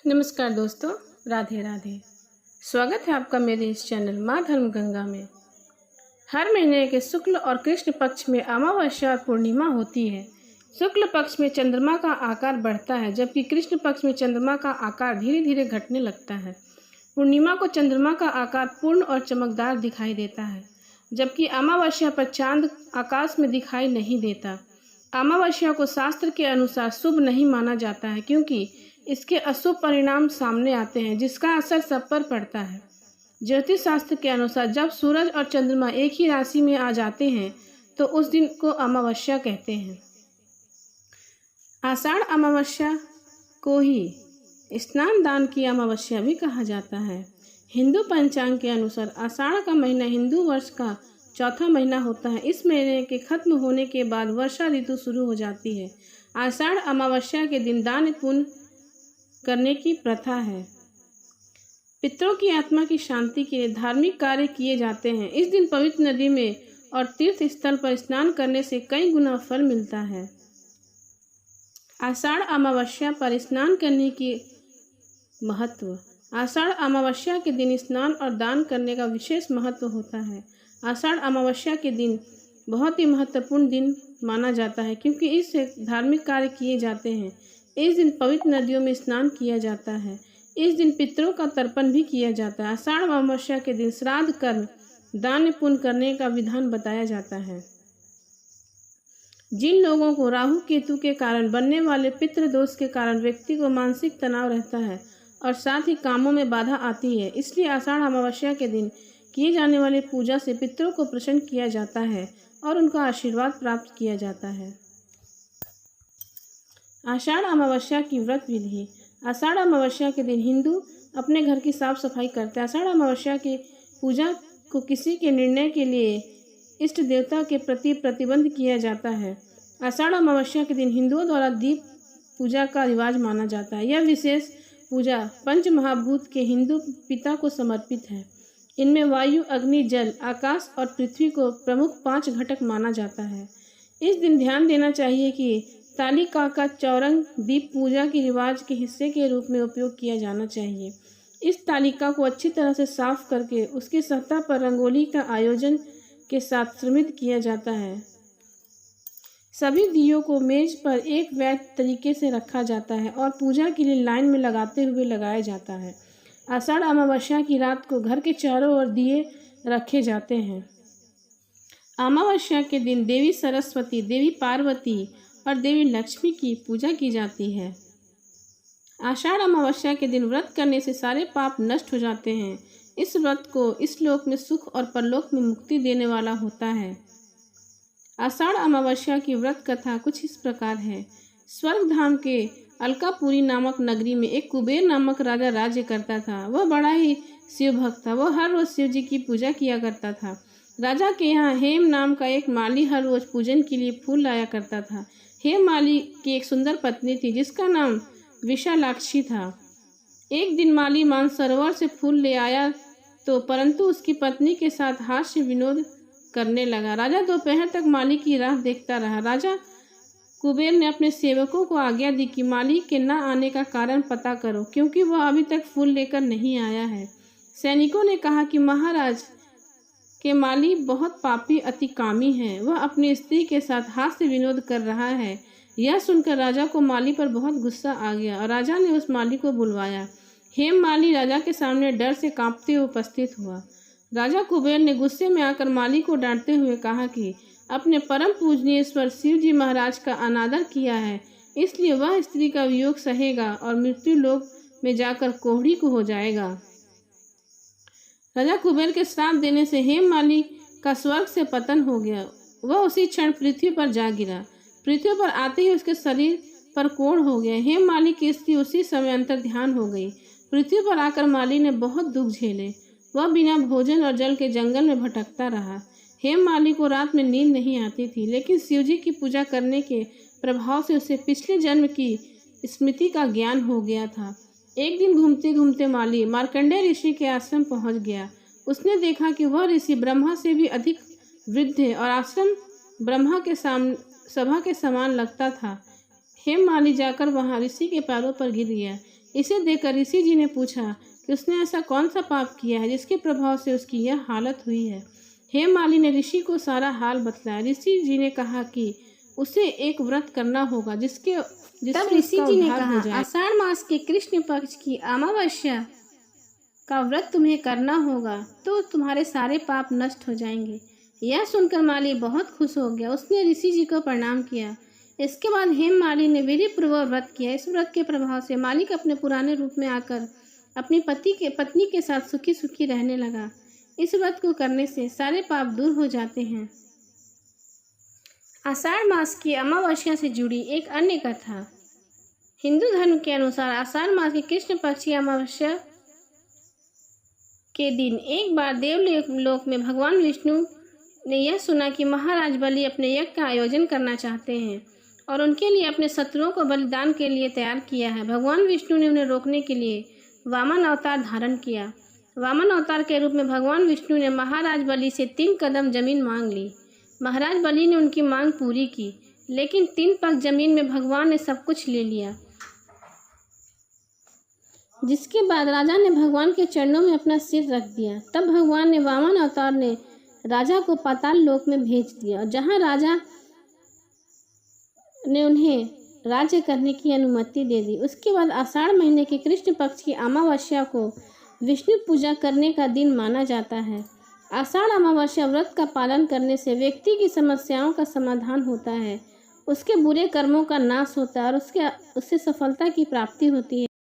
नमस्कार दोस्तों, राधे राधे। स्वागत है आपका मेरे इस चैनल माँ धर्म गंगा में। हर महीने के शुक्ल और कृष्ण पक्ष में अमावस्या और पूर्णिमा होती है। शुक्ल पक्ष में चंद्रमा का आकार बढ़ता है, जबकि कृष्ण पक्ष में चंद्रमा का आकार धीरे धीरे घटने लगता है। पूर्णिमा को चंद्रमा का आकार पूर्ण और चमकदार दिखाई देता है, जबकि अमावस्या पर चांद आकाश में दिखाई नहीं देता। अमावस्या को शास्त्र के अनुसार शुभ नहीं माना जाता है, क्योंकि इसके अशुभ परिणाम सामने आते हैं, जिसका असर सब पर पड़ता है। ज्योतिष शास्त्र के अनुसार जब सूरज और चंद्रमा एक ही राशि में आ जाते हैं तो उस दिन को अमावस्या कहते हैं। आषाढ़ अमावस्या को ही स्नान दान की अमावस्या भी कहा जाता है। हिंदू पंचांग के अनुसार आषाढ़ का महीना हिंदू वर्ष का चौथा महीना होता है। इस महीने के खत्म होने के बाद वर्षा ऋतु शुरू हो जाती है। आषाढ़ अमावस्या के दिन दान पुण्य करने की प्रथा है। पितरों की आत्मा की शांति के लिए धार्मिक कार्य किए जाते हैं। इस दिन पवित्र नदी में और तीर्थ स्थल पर स्नान करने से कई गुना फल मिलता है। आषाढ़ अमावस्या पर स्नान करने की महत्व। आषाढ़ अमावस्या के दिन स्नान और दान करने का विशेष महत्व होता है। आषाढ़ अमावस्या के दिन बहुत ही महत्वपूर्ण दिन माना जाता है, क्योंकि इससे धार्मिक कार्य किए जाते हैं। इस दिन पवित्र नदियों में स्नान किया जाता है। इस दिन पितरों का तर्पण भी किया जाता है। आषाढ़ अमावस्या के दिन श्राद्ध कर्म दान पुण्य करने का विधान बताया जाता है। जिन लोगों को राहु केतु के कारण बनने वाले पितृ दोष के कारण व्यक्ति को मानसिक तनाव रहता है और साथ ही कामों में बाधा आती है, इसलिए आषाढ़ अमावस्या के दिन किए जाने वाली पूजा से पितरों को प्रसन्न किया जाता है और उनका आशीर्वाद प्राप्त किया जाता है। आषाढ़ अमावस्या की व्रत विधि। आषाढ़ अमावस्या के दिन हिंदू अपने घर की साफ सफाई करते हैं। आषाढ़ अमावस्या की पूजा को किसी के निर्णय के लिए इष्ट देवता के प्रति प्रतिबंध किया जाता है। आषाढ़ अमावस्या के दिन हिंदुओं द्वारा दीप पूजा का रिवाज माना जाता है। यह विशेष पूजा पंच महाभूत के हिंदू पिता को समर्पित है। इनमें वायु, अग्नि, जल, आकाश और पृथ्वी को प्रमुख 5 घटक माना जाता है। इस दिन ध्यान देना चाहिए कि तालिका का चौरंग दीप पूजा के रिवाज के हिस्से के रूप में उपयोग किया जाना चाहिए। इस तालिका को अच्छी तरह से साफ करके उसकी सतह पर रंगोली का आयोजन के साथ श्रमित किया जाता है। सभी दियों को मेज पर एक वैध तरीके से रखा जाता है और पूजा के लिए लाइन में लगाते हुए लगाया जाता है। आषाढ़ अमावस्या की रात को घर के चारों ओर दिए रखे जाते हैं। अमावस्या के दिन देवी सरस्वती, देवी पार्वती और देवी लक्ष्मी की पूजा की जाती है। आषाढ़ अमावस्या के दिन व्रत करने से सारे पाप नष्ट हो जाते हैं। इस व्रत को इस लोक में सुख और परलोक में मुक्ति देने वाला होता है। आषाढ़ अमावस्या की व्रत कथा कुछ इस प्रकार है। स्वर्ग धाम के अलकापुरी नामक नगरी में एक कुबेर नामक राजा राज्य करता था। वह बड़ा ही शिव भक्त था। वह हर रोज शिव जी की पूजा किया करता था। राजा के यहाँ हेम नाम का एक माली हर रोज पूजन के लिए फूल लाया करता था। हेम माली की एक सुंदर पत्नी थी, जिसका नाम विशालाक्षी था। एक दिन माली मानसरोवर से फूल ले आया परंतु उसकी पत्नी के साथ हास्य विनोद करने लगा। राजा दोपहर तक माली की राह देखता रहा। राजा कुबेर ने अपने सेवकों को आज्ञा दी कि माली के न आने का कारण पता करो, क्योंकि वह अभी तक फूल लेकर नहीं आया है। सैनिकों ने कहा कि महाराज के माली बहुत पापी अति कामी है। वह अपनी स्त्री के साथ हास्य विनोद कर रहा है। यह सुनकर राजा को माली पर बहुत गुस्सा आ गया और राजा ने उस माली को बुलवाया। हेम माली राजा के सामने डर से कांपते हुए उपस्थित हुआ। राजा कुबेर ने गुस्से में आकर माली को डांटते हुए कहा कि अपने परम पूजनीय ईश्वर शिव जी महाराज का अनादर किया है, इसलिए वह स्त्री का वियोग सहेगा और मृत्यु लोक में जाकर कोढ़ी को हो जाएगा। राजा कुबेर के श्राप देने से हेम माली का स्वर्ग से पतन हो गया। वह उसी क्षण पृथ्वी पर जा गिरा। पृथ्वी पर आते ही उसके शरीर पर कोढ़ हो गया। हेम माली की स्त्री उसी समय अंतर ध्यान हो गई। पृथ्वी पर आकर माली ने बहुत दुख झेले। वह बिना भोजन और जल के जंगल में भटकता रहा। हेम माली को रात में नींद नहीं आती थी, लेकिन शिवजी की पूजा करने के प्रभाव से उसे पिछले जन्म की स्मृति का ज्ञान हो गया था। एक दिन घूमते घूमते माली मार्कंडेय ऋषि के आश्रम पहुंच गया। उसने देखा कि वह ऋषि ब्रह्मा से भी अधिक वृद्ध है और आश्रम ब्रह्मा के सभा के समान लगता था। हेम माली जाकर वहां ऋषि के पैरों पर गिर गया। इसे देखकर ऋषि जी ने पूछा कि उसने ऐसा कौन सा पाप किया है जिसके प्रभाव से उसकी यह हालत हुई है। हेममालिनी ने ऋषि को सारा हाल बतलाया। ऋषि जी ने कहा कि उसे एक व्रत करना होगा जिससे तब ऋषि जी ने उद्धार हो कहा, जाए। आषाढ़ मास के कृष्ण पक्ष की अमावस्या का व्रत तुम्हें करना होगा तो तुम्हारे सारे पाप नष्ट हो जाएंगे। यह सुनकर माली बहुत खुश हो गया। उसने ऋषि जी को प्रणाम किया। इसके बाद हेममालिनी ने विधिपूर्वक व्रत किया। इस व्रत के प्रभाव से मालिक अपने पुराने रूप में आकर अपनी पत्नी के साथ सुखी सुखी रहने लगा। इस व्रत को करने से सारे पाप दूर हो जाते हैं। आषाढ़ मास की अमावस्या से जुड़ी एक अन्य कथा। हिंदू धर्म के अनुसार आषाढ़ मास के कृष्ण पक्ष की अमावस्या के दिन एक बार देवलोक में भगवान विष्णु ने यह सुना कि महाराज बलि अपने यज्ञ का आयोजन करना चाहते हैं और उनके लिए अपने शत्रुओं को बलिदान के लिए तैयार किया है। भगवान विष्णु ने उन्हें रोकने के लिए वामन अवतार धारण किया। वामन अवतार के रूप में भगवान विष्णु ने महाराज बलि से 3 कदम जमीन मांग ली। महाराज बलि ने उनकी मांग पूरी की, लेकिन 3 पग जमीन में भगवान ने सब कुछ ले लिया। जिसके बाद राजा ने भगवान के चरणों में अपना सिर रख दिया। तब भगवान ने वामन अवतार ने राजा को पाताल लोक में भेज दिया, जहां राजा ने उन्हें राज्य करने की अनुमति दे दी। उसके बाद आषाढ़ महीने के कृष्ण पक्ष की अमावस्या को विष्णु पूजा करने का दिन माना जाता है। आषाढ़ अमावस्या व्रत का पालन करने से व्यक्ति की समस्याओं का समाधान होता है, उसके बुरे कर्मों का नाश होता है और उससे सफलता की प्राप्ति होती है।